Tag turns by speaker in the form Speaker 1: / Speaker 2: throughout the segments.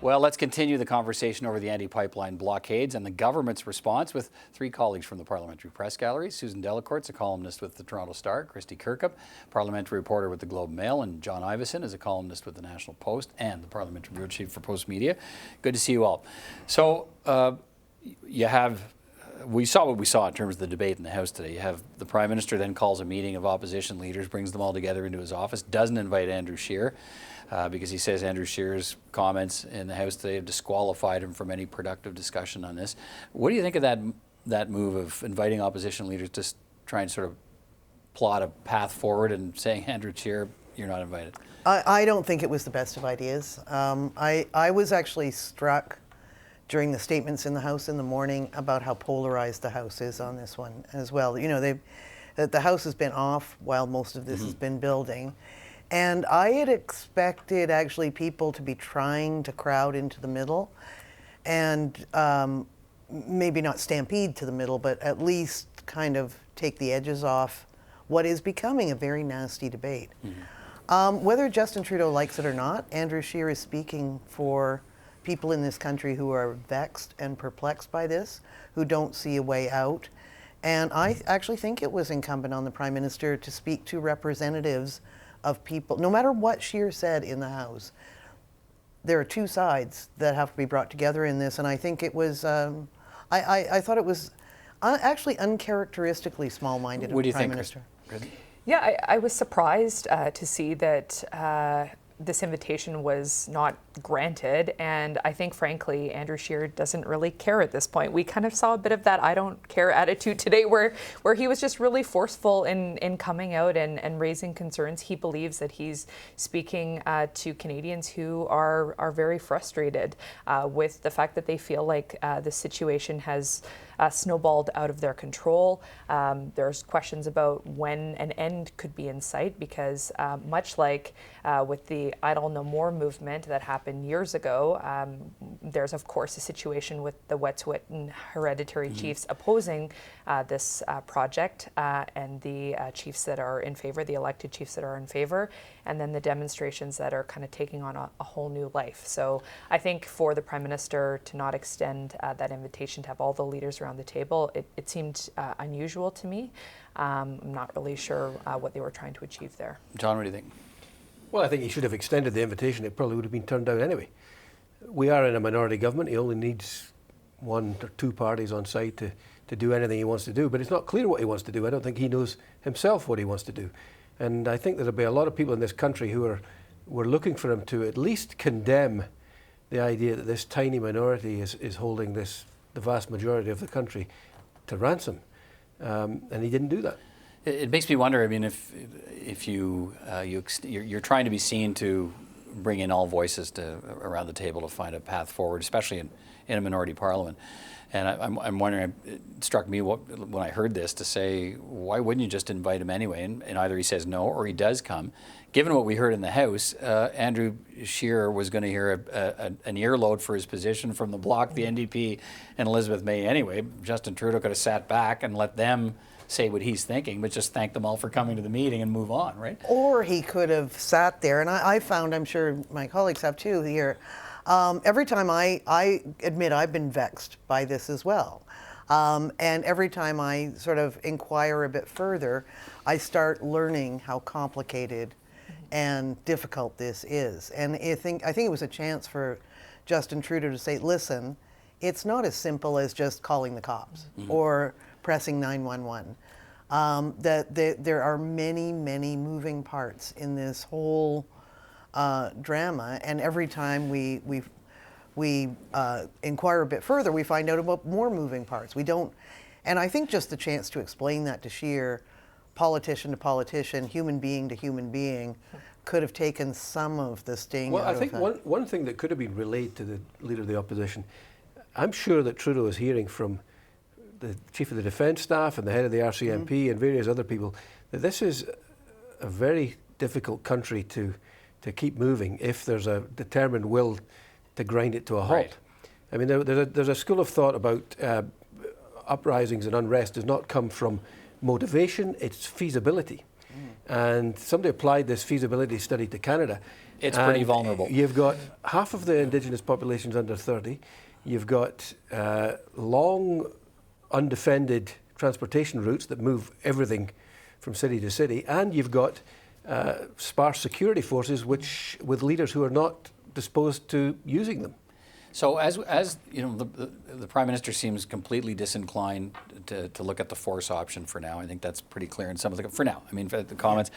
Speaker 1: Well, let's continue the conversation over the anti-pipeline blockades and the government's response with three colleagues from the Parliamentary Press Gallery. Susan Delacourt is a columnist with the Toronto Star, Kristy Kirkup, parliamentary reporter with the Globe and Mail, and John Ivison is a columnist with the National Post and the parliamentary bureau chief for Postmedia. Good to see you all. So we saw what we saw in terms of the debate in the House today. You have the Prime Minister then calls a meeting of opposition leaders, brings them all together into his office, doesn't invite Andrew Scheer because he says Andrew Scheer's comments in the House today have disqualified him from any productive discussion on this. What do you think of that move of inviting opposition leaders to try and sort of plot a path forward and saying, Andrew Scheer, you're not invited?
Speaker 2: I don't think it was the best of ideas. I was actually struck during the statements in the House in the morning about how polarized the House is on this one as well. You know, the House has been off while most of this has been building. And I had expected actually people to be trying to crowd into the middle and maybe not stampede to the middle, but at least kind of take the edges off what is becoming a very nasty debate. Whether Justin Trudeau likes it or not, Andrew Scheer is speaking for people in this country who are vexed and perplexed by this, who don't see a way out. And I actually think it was incumbent on the Prime Minister to speak to representatives of people. No matter what Scheer said in the House, there are two sides that have to be brought together in this, and I think it was, I thought it was actually uncharacteristically small-minded of the Prime Minister.
Speaker 3: Yeah, I was surprised to see that this invitation was not granted, and I think, frankly, Andrew Scheer doesn't really care at this point. We kind of saw a bit of that I don't care attitude today where he was just really forceful in coming out and raising concerns. He believes that he's speaking to Canadians who are very frustrated with the fact that they feel like the situation has snowballed out of their control. There's questions about when an end could be in sight because much like with the Idle No More movement that happened years ago, there's of course a situation with the Wet'suwet'en hereditary chiefs opposing this project and the chiefs that are in favor, the elected chiefs that are in favor, and then the demonstrations that are kind of taking on a whole new life. So I think for the Prime Minister to not extend that invitation to have all the leaders around the table, it seemed unusual to me. I'm not really sure what they were trying to achieve there.
Speaker 1: John, what do you think?
Speaker 4: Well, I think he should have extended the invitation. It probably would have been turned down anyway. We are in a minority government. He only needs one or two parties on site to do anything he wants to do. But it's not clear what he wants to do. I don't think he knows himself what he wants to do. And I think there'll be a lot of people in this country who were looking for him to at least condemn the idea that this tiny minority is holding the vast majority of the country to ransom. And he didn't do that.
Speaker 1: It makes me wonder. I mean, if you're trying to be seen to bring in all voices around the table to find a path forward, especially in a minority parliament. And I'm wondering. It struck me when I heard this to say, why wouldn't you just invite him anyway? And either he says no or he does come. Given what we heard in the House, Andrew Scheer was going to hear an earload for his position from the Bloc, the NDP, and Elizabeth May anyway. Justin Trudeau could have sat back and let them say what he's thinking, but just thank them all for coming to the meeting and move on, right?
Speaker 2: Or he could have sat there, and I found, I'm sure my colleagues have too here, every time I admit I've been vexed by this as well. And every time I sort of inquire a bit further, I start learning how complicated and difficult this is. And I think it was a chance for Justin Trudeau to say, listen, it's not as simple as just calling the cops or pressing 911. That there are many, many moving parts in this whole drama, and every time we inquire a bit further, we find out about more moving parts. We don't, and I think just the chance to explain that to Scheer, politician to politician, human being to human being, could have taken some of the sting out of that.
Speaker 4: Well, I think one thing that could have been relayed to the Leader of the Opposition, I'm sure that Trudeau is hearing from the Chief of the Defence Staff and the head of the RCMP and various other people that this is a very difficult country to keep moving if there's a determined will to grind it to a halt.
Speaker 1: Right.
Speaker 4: I mean, there's a school of thought about uprisings and unrest does not come from motivation, it's feasibility. and somebody applied this feasibility study to Canada.
Speaker 1: It's pretty vulnerable.
Speaker 4: You've got half of the Indigenous population's under 30. You've got long, undefended transportation routes that move everything from city to city, and you've got sparse security forces with leaders who are not disposed to using them.
Speaker 1: So as you know, the Prime Minister seems completely disinclined to look at the force option for now. I think that's pretty clear in some of for now. I mean, for the comments.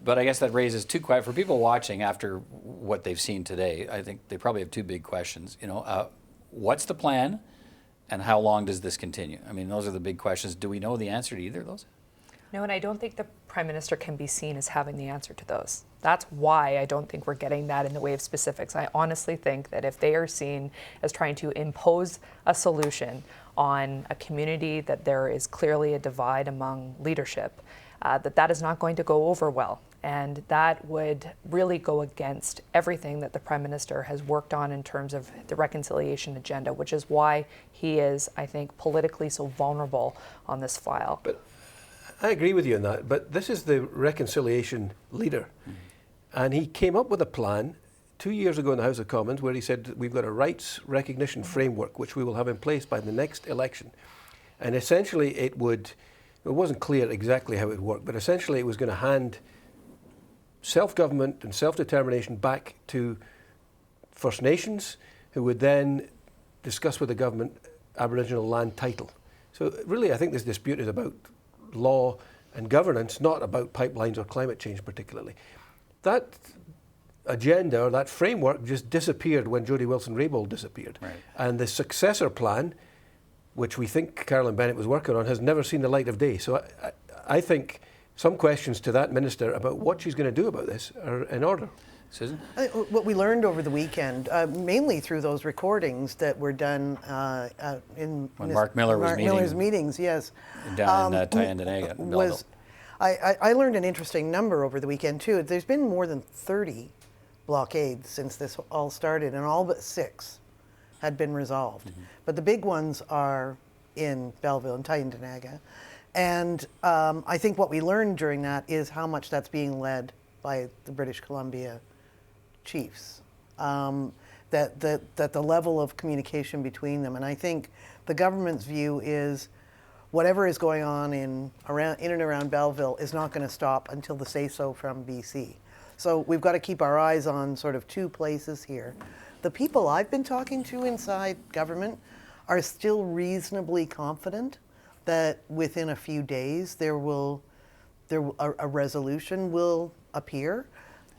Speaker 1: But I guess that raises two questions for people watching after what they've seen today. I think they probably have two big questions. What's the plan, and how long does this continue? I mean, those are the big questions. Do we know the answer to either of those?
Speaker 3: No, and I don't think the Prime Minister can be seen as having the answer to those. That's why I don't think we're getting that in the way of specifics. I honestly think that if they are seen as trying to impose a solution on a community that there is clearly a divide among leadership, that is not going to go over well. And that would really go against everything that the Prime Minister has worked on in terms of the reconciliation agenda, which is why he is, I think, politically so vulnerable on this file.
Speaker 4: But I agree with you on that, but this is the reconciliation leader. And he came up with a plan 2 years ago in the House of Commons where he said we've got a rights recognition framework which we will have in place by the next election. And essentially it wasn't clear exactly how it would work, but essentially it was going to hand self-government and self-determination back to First Nations, who would then discuss with the government Aboriginal land title. So really I think this dispute is about law and governance, not about pipelines or climate change particularly. That agenda or that framework just disappeared when Jody Wilson-Raybould disappeared.
Speaker 1: Right.
Speaker 4: And the successor plan, which we think Caroline Bennett was working on, has never seen the light of day. So I think some questions to that minister about what she's going to do about this are in order.
Speaker 1: Susan?
Speaker 2: What we learned over the weekend, mainly through those recordings that were done in
Speaker 1: When Mark Miller was
Speaker 2: Miller's meetings, yes,
Speaker 1: down in Tyendinaga,
Speaker 2: was I learned an interesting number over the weekend too. There's been more than 30 blockades since this all started, and all but 6 had been resolved. Mm-hmm. But the big ones are in Belleville and Tyendinaga. And I think what we learned during that is how much that's being led by the British Columbia chiefs. That the level of communication between them. And I think the government's view is whatever is going on in and around Belleville is not going to stop until the say-so from BC. So we've got to keep our eyes on sort of 2 places here. The people I've been talking to inside government are still reasonably confident that within a few days a resolution will appear.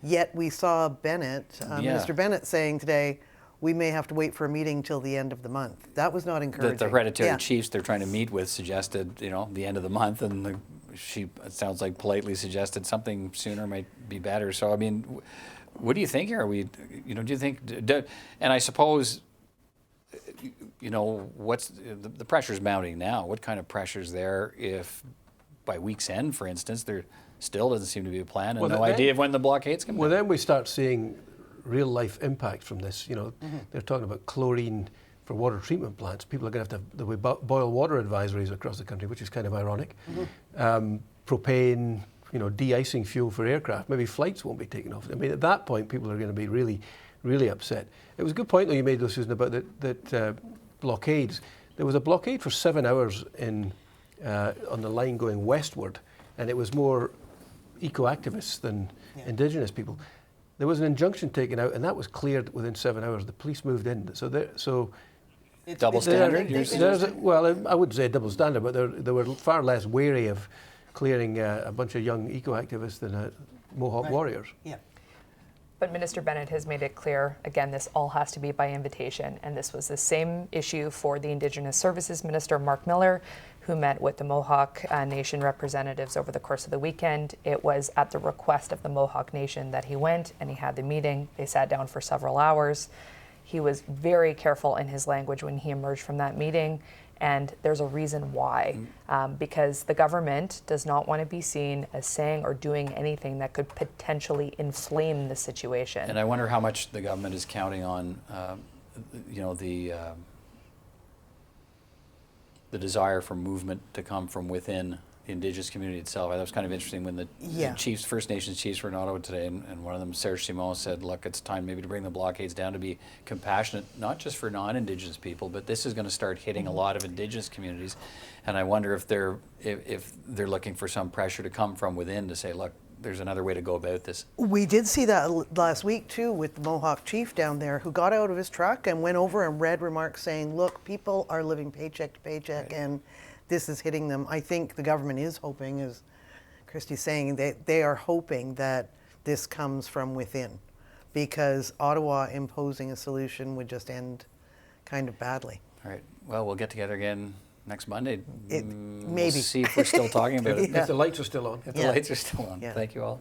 Speaker 2: Yet we saw Minister Bennett saying today, we may have to wait for a meeting till the end of the month. That was not encouraging.
Speaker 1: The hereditary chiefs they're trying to meet with suggested, the end of the month, and it sounds like politely suggested something sooner might be better. So I mean, what do you think here? Are we, do you think? And I suppose, what's the pressure's mounting now? What kind of pressure's there if by week's end, for instance, there still doesn't seem to be a plan and no idea of when the blockades come down?
Speaker 4: Well, then we start seeing real life impact from this. They're talking about chlorine for water treatment plants. People are going to have to boil water advisories across the country, which is kind of ironic. Mm-hmm. Propane, de-icing fuel for aircraft. Maybe flights won't be taken off. I mean, at that point, people are going to be really, really upset. It was a good point though you made, though, Susan, about that blockades. There was a blockade for 7 hours on the line going westward, and it was more eco-activists than Indigenous people. There was an injunction taken out, and that was cleared within 7 hours. The police moved in.
Speaker 1: It's double standard?
Speaker 4: I wouldn't say double standard, but they were far less wary of clearing a bunch of young eco-activists than Mohawk warriors.
Speaker 2: Yeah.
Speaker 3: But Minister Bennett has made it clear, again, this all has to be by invitation, and this was the same issue for the Indigenous Services Minister, Mark Miller, who met with the Mohawk Nation representatives over the course of the weekend. It was at the request of the Mohawk Nation that he went, and he had the meeting. They sat down for several hours. He was very careful in his language when he emerged from that meeting, and there's a reason why. Because the government does not want to be seen as saying or doing anything that could potentially inflame the situation.
Speaker 1: And I wonder how much the government is counting on, the desire for movement to come from within the Indigenous community itself. That was kind of interesting when the chiefs, First Nations chiefs, were in Ottawa today, and one of them, Serge Simon, said, "Look, it's time maybe to bring the blockades down, to be compassionate, not just for non-Indigenous people, but this is going to start hitting a lot of Indigenous communities." And I wonder if they're looking for some pressure to come from within to say, "Look, there's another way to go about this."
Speaker 2: We did see that last week too with the Mohawk chief down there who got out of his truck and went over and read remarks saying, look, people are living paycheck to paycheck and this is hitting them. I think the government is hoping, as Kristy's saying, they are hoping that this comes from within, because Ottawa imposing a solution would just end kind of badly.
Speaker 1: All right. Well, we'll get together again next Monday.
Speaker 2: Maybe.
Speaker 1: We'll see if we're still talking about it.
Speaker 4: If the lights are still on.
Speaker 1: If the lights are still on.
Speaker 2: Yeah.
Speaker 1: Thank you all.